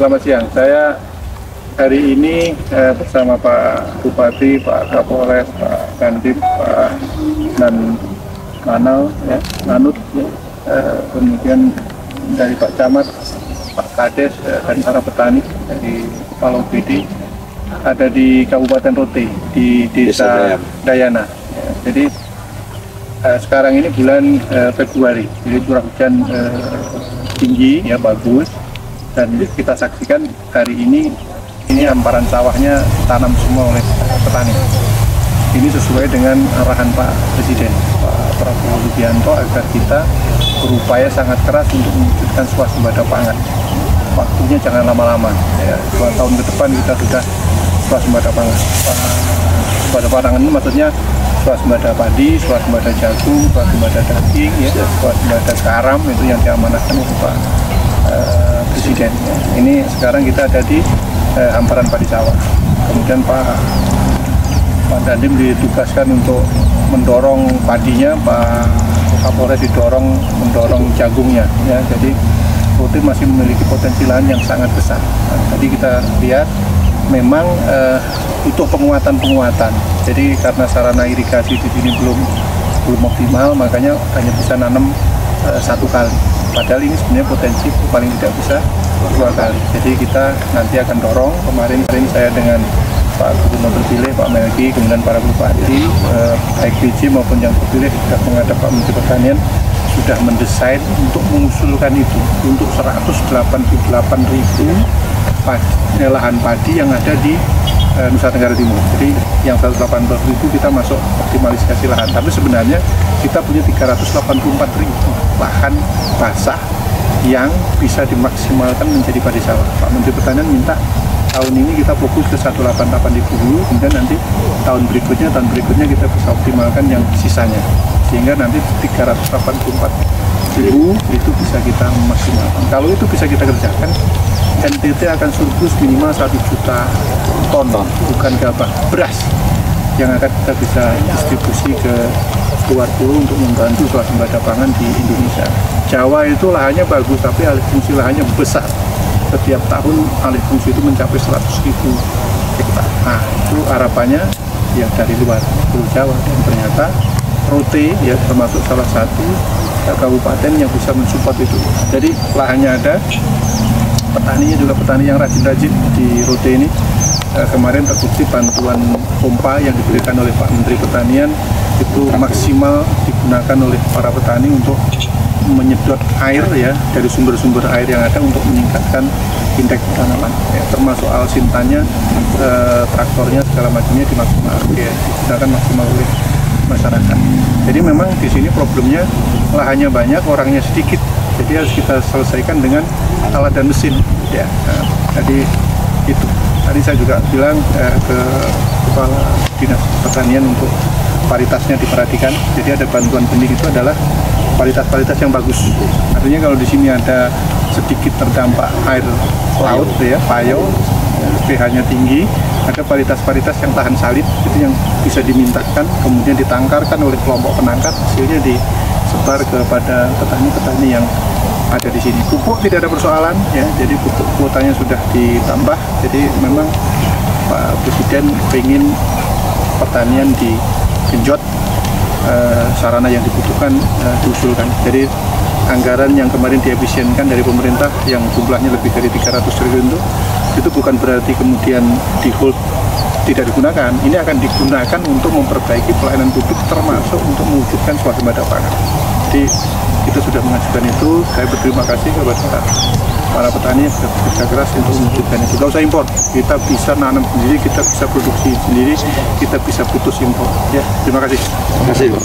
Selamat siang. Saya hari ini bersama Pak Bupati, Pak Kapolres, Pak Dandim, Pak Nanal, ya, Nanut, ya, kemudian dari Pak Camat, Pak Kades, dan para petani dari Kepala OPD ada di Kabupaten Rote di Desa Dayana. Ya, jadi sekarang ini bulan Februari, jadi curah hujan tinggi, ya bagus. Dan kita saksikan hari ini hamparan sawahnya tanam semua oleh petani. Ini sesuai dengan arahan Pak Presiden, Pak Prabowo Subianto, agar kita berupaya sangat keras untuk mewujudkan swasembada pangan. Waktunya jangan lama-lama, ya, 2 tahun ke depan kita sudah swasembada pangan. Swasembada pangan ini maksudnya swasembada padi, swasembada jagung, swasembada daging, ya, swasembada garam, itu yang diamanahkan oleh Pak Presiden. Ini sekarang kita ada di hamparan padi sawah. Kemudian Pak Dandim ditugaskan untuk mendorong padinya, Pak Kapolres mendorong jagungnya. Ya, jadi Rote masih memiliki potensi lahan yang sangat besar. Nah, tadi kita lihat memang butuh penguatan. Jadi karena sarana irigasi di sini belum optimal, makanya hanya bisa nanam 1 kali. Padahal ini sebenarnya potensi paling tidak bisa 2 kali. Jadi kita nanti akan dorong. Kemarin saya dengan Pak Gubernur terpilih, Pak Melki, kemudian para bupati, baik PJ maupun yang terpilih sudah menghadap Pak Menteri Pertanian, sudah mendesain untuk mengusulkan itu untuk 188.000 lahan padi yang ada di Nusa Tenggara Timur. Jadi yang 180.000 kita masuk optimalisasi lahan. Tapi sebenarnya kita punya 384.000 lahan basah yang bisa dimaksimalkan menjadi padi sawah. Pak Menteri Pertanian minta tahun ini kita fokus ke 188.000 dulu, kemudian nanti tahun berikutnya kita bisa optimalkan yang sisanya. Sehingga nanti 384.000 itu bisa kita maksimalkan. Kalau itu bisa kita kerjakan, NTT akan surplus minimal 1 juta ton, bukan gabah, beras yang akan kita bisa distribusi ke luar pulau untuk membantu swasembada pangan di Indonesia. Jawa itu lahannya bagus, tapi alih fungsi lahannya besar. Setiap tahun alih fungsi itu mencapai 100.000 hektar. Nah, itu harapannya yang dari luar Pulau Jawa, dan ternyata Rote ya termasuk salah satu kabupaten yang bisa mensupport itu. Jadi lahannya ada, petaninya juga petani yang rajin-rajin di Rote ini. Kemarin terbukti bantuan pompa yang diberikan oleh Pak Menteri Pertanian itu maksimal digunakan oleh para petani untuk menyedot air, ya, dari sumber-sumber air yang ada untuk meningkatkan indeks tanaman, ya, termasuk alsintannya, traktornya, segala macamnya dimaksimalkan, ya, digunakan maksimal oleh masyarakat. Jadi memang di sini problemnya lahannya banyak, orangnya sedikit, jadi harus kita selesaikan dengan alat dan mesin, ya. Nah, jadi itu tadi saya juga bilang ke Kepala Dinas Pertanian untuk paritasnya diperhatikan. Jadi ada bantuan benih itu adalah paritas yang bagus. Artinya kalau di sini ada sedikit terdampak air laut, ya, payo, pH-nya tinggi, ada paritas yang tahan salib, itu yang bisa dimintakan, kemudian ditangkarkan oleh kelompok penangkar, hasilnya disebar kepada petani-petani yang ada di sini. Pupuk tidak ada persoalan, ya, jadi pupuk kuotanya sudah ditambah. Jadi memang Pak Presiden ingin pertanian digenjot, sarana yang dibutuhkan diusulkan. Jadi anggaran yang kemarin diefisienkan dari pemerintah yang jumlahnya lebih dari 300 triliun itu bukan berarti kemudian di hold tidak digunakan. Ini akan digunakan untuk memperbaiki pelayanan publik, termasuk untuk mewujudkan swasembada pangan. Jadi kita sudah mengajukan itu. Saya berterima kasih kepada para petani yang sudah bekerja keras untuk mewujudkan itu. Gak usah impor, kita bisa nanam sendiri, kita bisa produksi sendiri, kita bisa putus impor. Ya, terima kasih. Terima kasih, Pak.